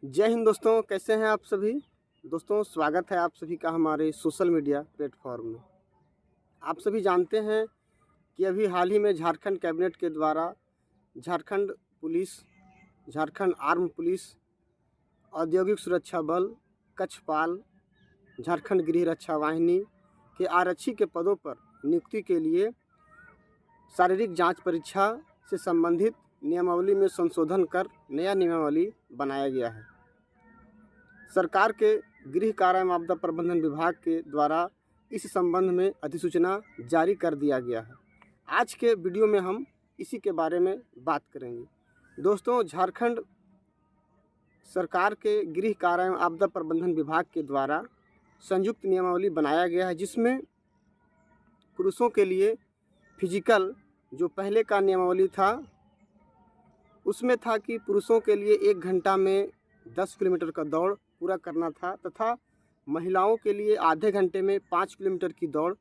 जय हिंद दोस्तों, कैसे हैं आप सभी। दोस्तों, स्वागत है आप सभी का हमारे सोशल मीडिया प्लेटफॉर्म में। आप सभी जानते हैं कि अभी हाल ही में झारखंड कैबिनेट के द्वारा Jharkhand police, Jharkhand arm police, औद्योगिक सुरक्षा बल, कक्षपाल, झारखंड गृह रक्षा वाहिनी के आरक्षी के पदों पर नियुक्ति के लिए शारीरिक जांच परीक्षा से संबंधित नियमावली में संशोधन कर नया नियमावली बनाया गया है। सरकार के गृह कारा एवं आपदा प्रबंधन विभाग के द्वारा इस संबंध में अधिसूचना जारी कर दिया गया है। आज के वीडियो में हम इसी के बारे में बात करेंगे। दोस्तों, झारखंड सरकार के गृह कारा एवं आपदा प्रबंधन विभाग के द्वारा संयुक्त नियमावली बनाया गया है, जिसमें पुरुषों के लिए फिजिकल, जो पहले का नियमावली था उसमें था कि पुरुषों के लिए 1 घंटा में 10 किलोमीटर का दौड़ पूरा करना था, तथा महिलाओं के लिए आधे घंटे में 5 किलोमीटर की दौड़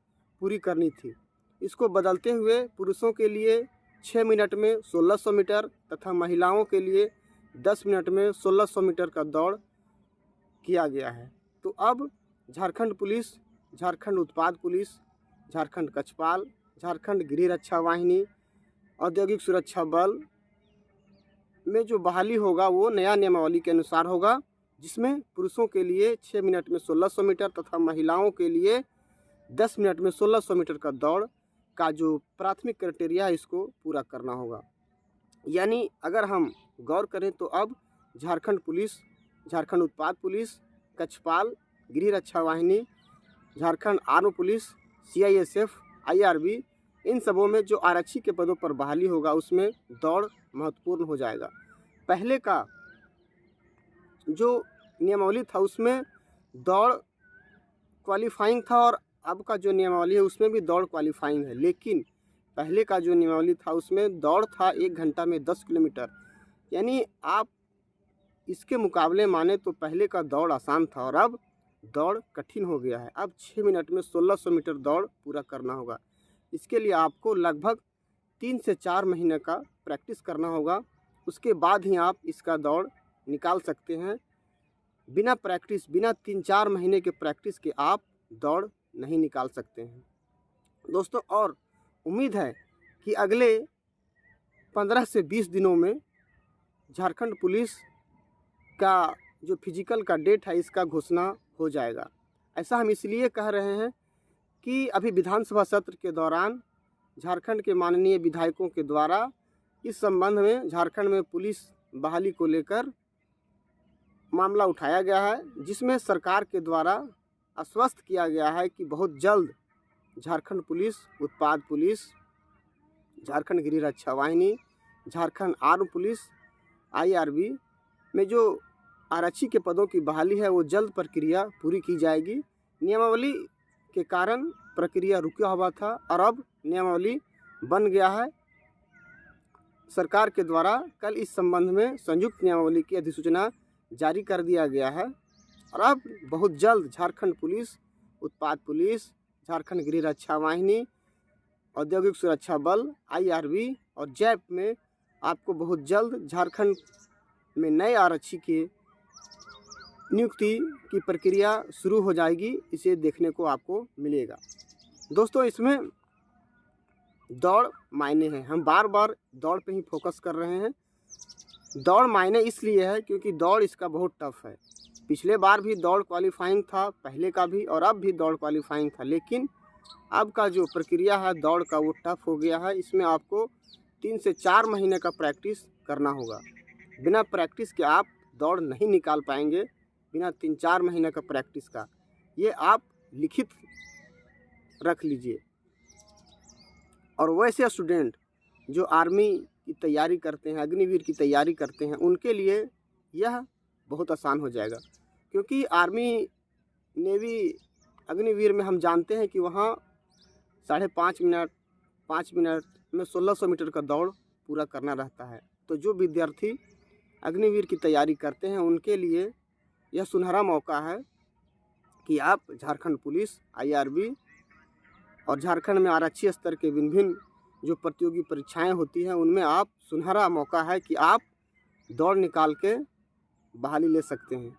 पूरी करनी थी। इसको बदलते हुए पुरुषों के लिए 6 मिनट में 1600 मीटर तथा महिलाओं के लिए 10 मिनट में 1600 मीटर का दौड़ किया गया है। तो अब झारखंड पुलिस, झारखंड उत्पाद पुलिस, झारखंड कक्षपाल, झारखंड गृह रक्षा वाहिनी, औद्योगिक सुरक्षा बल में जो बहाली होगा वो नया नियमावली के अनुसार होगा, जिसमें पुरुषों के लिए 6 मिनट में 1600 मीटर तथा महिलाओं के लिए 10 मिनट में 1600 मीटर का दौड़ का जो प्राथमिक क्राइटेरिया है इसको पूरा करना होगा। यानी अगर हम गौर करें तो अब झारखंड पुलिस, झारखंड उत्पाद पुलिस, कक्षपाल, गृह रक्षा वाहिनी, Jharkhand arm police, CISF, IRB, इन सबों में जो आरक्षी के पदों पर बहाली होगा उसमें दौड़ महत्वपूर्ण हो जाएगा। पहले का जो नियमावली था उसमें दौड़ क्वालिफाइंग था और अब का जो नियमावली है उसमें भी दौड़ क्वालिफाइंग है। लेकिन पहले का जो नियमावली था उसमें दौड़ था 1 घंटा में 10 किलोमीटर। यानी आप इसके मुकाबले माने तो पहले का दौड़ आसान था और अब दौड़ कठिन हो गया है। अब 6 मिनट में 1600 मीटर दौड़ पूरा करना होगा। इसके लिए आपको लगभग 3 से 4 महीने का प्रैक्टिस करना होगा। उसके बाद ही आप इसका दौड़ निकाल सकते हैं। बिना प्रैक्टिस, बिना 3-4 महीने के प्रैक्टिस के आप दौड़ नहीं निकाल सकते हैं दोस्तों। और उम्मीद है कि अगले 15 से 20 दिनों में झारखंड पुलिस का जो फिजिकल का डेट है इसका घोषणा हो जाएगा। ऐसा हम इसलिए कह रहे हैं कि अभी विधानसभा सत्र के दौरान झारखंड के माननीय विधायकों के द्वारा इस संबंध में झारखंड में पुलिस बहाली को लेकर मामला उठाया गया है, जिसमें सरकार के द्वारा आश्वस्त किया गया है कि बहुत जल्द झारखंड पुलिस, उत्पाद पुलिस, झारखंड गृह रक्षा वाहिनी, झारखंड आर्म पुलिस, IRB में जो आरक्षी के पदों की बहाली है वो जल्द प्रक्रिया पूरी की जाएगी। नियमावली के कारण प्रक्रिया रुका हुआ था और अब नियमावली बन गया है। सरकार के द्वारा कल इस संबंध में संयुक्त नियमावली की अधिसूचना जारी कर दिया गया है और अब बहुत जल्द झारखंड पुलिस, उत्पाद पुलिस, झारखंड गृह रक्षा वाहिनी, औद्योगिक सुरक्षा बल, IRB और जैप में आपको बहुत जल्द झारखंड में नए आरक्षी की नियुक्ति की प्रक्रिया शुरू हो जाएगी। इसे देखने को आपको मिलेगा। दोस्तों, इसमें दौड़ मायने हैं। हम बार बार दौड़ पे ही फोकस कर रहे हैं। दौड़ मायने इसलिए है क्योंकि दौड़ इसका बहुत टफ है। पिछले बार भी दौड़ क्वालिफाइंग था, पहले का भी, और अब भी दौड़ क्वालिफाइंग था। लेकिन अब का जो प्रक्रिया है दौड़ का वो टफ हो गया है। इसमें आपको 3 से 4 महीने का प्रैक्टिस करना होगा। बिना प्रैक्टिस के आप दौड़ नहीं निकाल पाएंगे। बिना 3-4 महीने का प्रैक्टिस का, ये आप लिखित रख लीजिए। और वैसे स्टूडेंट जो आर्मी की तैयारी करते हैं, अग्निवीर की तैयारी करते हैं, उनके लिए यह बहुत आसान हो जाएगा। क्योंकि आर्मी, नेवी, अग्निवीर में हम जानते हैं कि वहाँ 5.5 मिनट, 5 मिनट में 1600 मीटर का दौड़ पूरा करना रहता है। तो जो विद्यार्थी अग्निवीर की तैयारी करते हैं उनके लिए यह सुनहरा मौका है कि आप झारखंड पुलिस, IRB और झारखंड में आरक्षी स्तर के भिन्न जो प्रतियोगी परीक्षाएं होती हैं उनमें आप सुनहरा मौका है कि आप दौड़ निकाल के बहाली ले सकते हैं,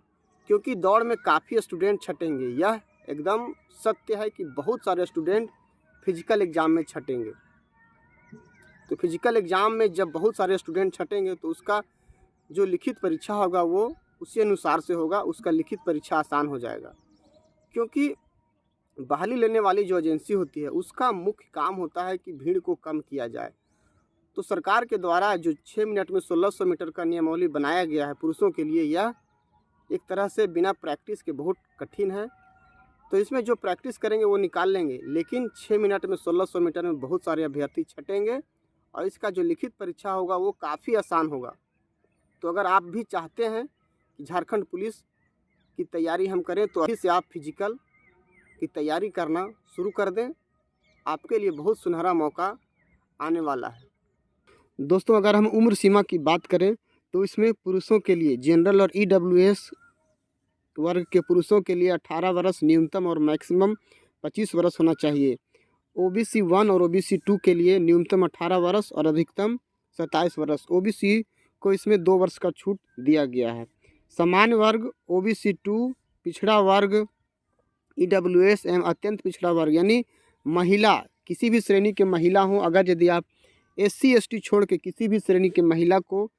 क्योंकि दौड़ में काफ़ी स्टूडेंट छटेंगे। यह एकदम सत्य है कि बहुत सारे स्टूडेंट फिजिकल एग्ज़ाम में छटेंगे। तो फिजिकल एग्ज़ाम में जब बहुत सारे स्टूडेंट छटेंगे तो उसका जो लिखित परीक्षा होगा वो उसी अनुसार से होगा, उसका लिखित परीक्षा आसान हो जाएगा। क्योंकि बहाली लेने वाली जो एजेंसी होती है उसका मुख्य काम होता है कि भीड़ को कम किया जाए। तो सरकार के द्वारा जो 6 मिनट में 1600 मीटर का नियमावली बनाया गया है पुरुषों के लिए, यह एक तरह से बिना प्रैक्टिस के बहुत कठिन है। तो इसमें जो प्रैक्टिस करेंगे वो निकाल लेंगे, लेकिन 6 मिनट में 1600 मीटर में बहुत सारे अभ्यर्थी छटेंगे और इसका जो लिखित परीक्षा होगा वो काफ़ी आसान होगा। तो अगर आप भी चाहते हैं कि झारखंड पुलिस की तैयारी हम करें तो अभी से आप फिजिकल की तैयारी करना शुरू कर दें। आपके लिए बहुत सुनहरा मौका आने वाला है। दोस्तों, अगर हम उम्र सीमा की बात करें तो इसमें पुरुषों के लिए जनरल और ईडब्ल्यूएस वर्ग के पुरुषों के लिए 18 वर्ष न्यूनतम और मैक्सिमम 25 वर्ष होना चाहिए। ओबीसी 1 और ओबीसी 2 के लिए न्यूनतम 18 वर्ष और अधिकतम 27 वर्ष। ओबीसी को इसमें 2 वर्ष का छूट दिया गया है। सामान्य वर्ग ओबीसी 2, पिछड़ा वर्ग ईडब्ल्यूएस एवं अत्यंत पिछड़ा वर्ग यानी महिला, किसी भी श्रेणी के महिला हो, अगर यदि आप एससी एसटी छोड़ के किसी भी श्रेणी के महिला को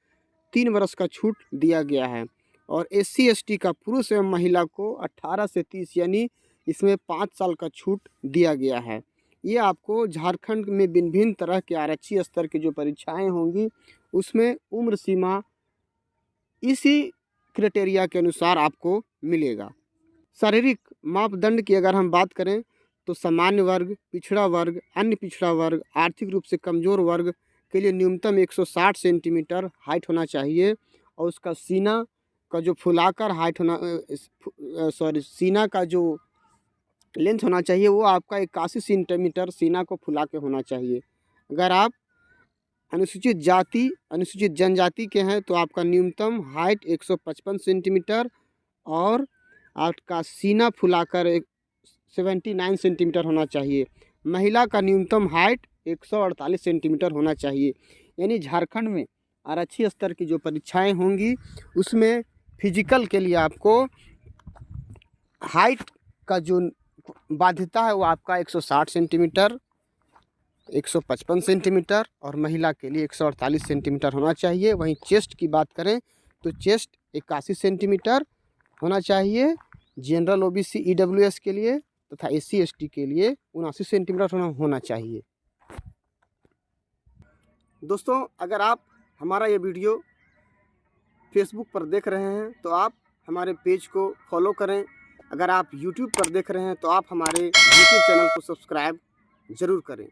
3 वर्ष का छूट दिया गया है। और एससी एसटी का पुरुष एवं महिला को 18 से 30 यानी इसमें 5 साल का छूट दिया गया है। ये आपको झारखंड में भिन्न भिन्न तरह के आरक्षी स्तर की जो परीक्षाएं होंगी उसमें उम्र सीमा इसी क्राइटेरिया के अनुसार आपको मिलेगा। शारीरिक मापदंड की अगर हम बात करें तो सामान्य वर्ग, पिछड़ा वर्ग, अन्य पिछड़ा वर्ग, आर्थिक रूप से कमज़ोर वर्ग के लिए न्यूनतम 160 सेंटीमीटर हाइट होना चाहिए और उसका सीना का जो फुलाकर हाइट होना सीना का जो लेंथ होना चाहिए वो आपका 81 सेंटीमीटर सीना को फुला के होना चाहिए। अगर आप अनुसूचित जाति, अनुसूचित जनजाति के हैं तो आपका न्यूनतम हाइट 155 सेंटीमीटर और आपका सीना फुलाकर 79 सेंटीमीटर होना चाहिए। महिला का न्यूनतम हाइट 148 सेंटीमीटर होना चाहिए। यानी झारखंड में आरक्षी स्तर की जो परीक्षाएं होंगी उसमें फिजिकल के लिए आपको हाइट का जो बाध्यता है वो आपका 160 सेंटीमीटर, 155 सेंटीमीटर और महिला के लिए 148 सेंटीमीटर होना चाहिए। वहीं चेस्ट की बात करें तो चेस्ट 81 सेंटीमीटर होना चाहिए जनरल ओबीसी ईडब्ल्यूएस के लिए तथा एससी एसटी के लिए 79 सेंटीमीटर होना चाहिए। दोस्तों, अगर आप हमारा ये वीडियो फेसबुक पर देख रहे हैं तो आप हमारे पेज को फॉलो करें। अगर आप यूट्यूब पर देख रहे हैं तो आप हमारे यूट्यूब चैनल को सब्सक्राइब ज़रूर करें।